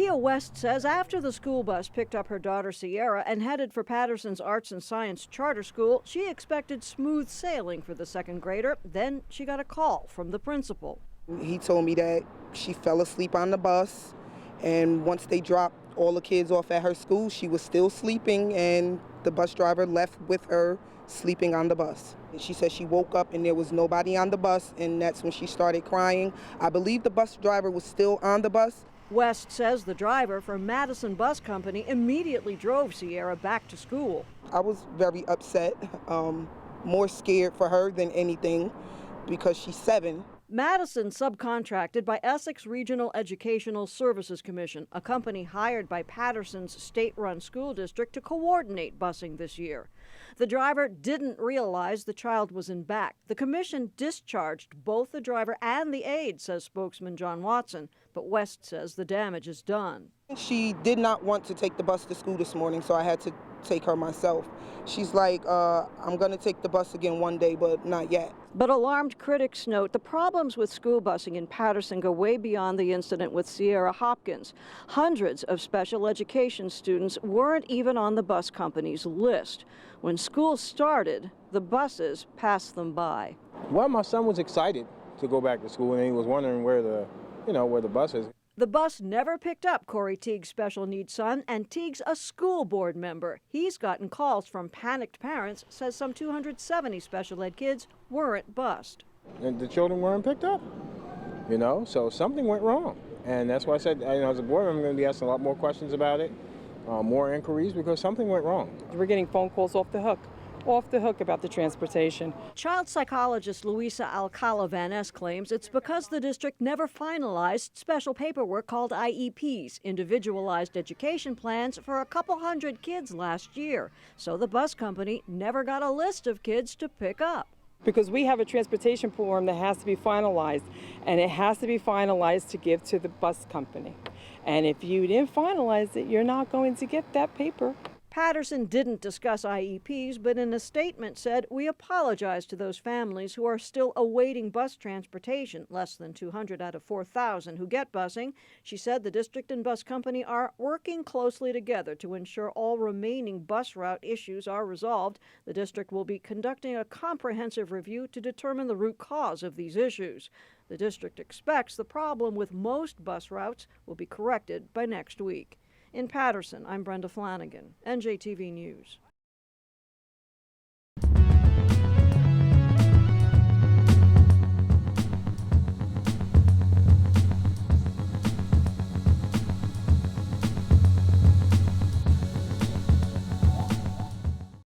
Kia West says after the school bus picked up her daughter Sierra and headed for Patterson's Arts and Science Charter School, she expected smooth sailing for the second grader. Then she got a call from the principal. He told me that she fell asleep on the bus, and once they dropped all the kids off at her school, she was still sleeping, and the bus driver left with her sleeping on the bus. She said she woke up and there was nobody on the bus, and that's when she started crying. I believe the bus driver was still on the bus. West says the driver from Madison Bus Company immediately drove Sierra back to school. I was very upset, more scared for her than anything because she's 7. Madison subcontracted by Essex Regional Educational Services Commission, a company hired by Patterson's state-run school district to coordinate busing this year. The driver didn't realize the child was in back. The commission discharged both the driver and the aide, says spokesman John Watson, but West says the damage is done. She did not want to take the bus to school this morning, so I had to take her myself. She's like, I'm going to take the bus again one day, but not yet. But alarmed critics note the problems with school busing in Patterson go way beyond the incident with Sierra Hopkins. Hundreds of special education students weren't even on the bus company's list. When school started, the buses passed them by. Well, my son was excited to go back to school, and he was wondering where the bus is. The bus never picked up Corey Teague's special needs son, and Teague's a school board member. He's gotten calls from panicked parents, says some 270 special ed kids weren't bused. And the children weren't picked up, so something went wrong. And that's why I said, as a board member, I'm going to be asking a lot more questions about it, more inquiries, because something went wrong. We're getting phone calls off the hook about the transportation. Child psychologist Luisa Alcala Van Ness claims it's because the district never finalized special paperwork called IEPs, individualized education plans, for a couple hundred kids last year. So the bus company never got a list of kids to pick up. Because we have a transportation form that has to be finalized, and it has to be finalized to give to the bus company. And if you didn't finalize it, you're not going to get that paper. Patterson didn't discuss IEPs, but in a statement said, "We apologize to those families who are still awaiting bus transportation, less than 200 out of 4,000 who get busing." She said the district and bus company are working closely together to ensure all remaining bus route issues are resolved. The district will be conducting a comprehensive review to determine the root cause of these issues. The district expects the problem with most bus routes will be corrected by next week. In Patterson, I'm Brenda Flanagan, NJTV News.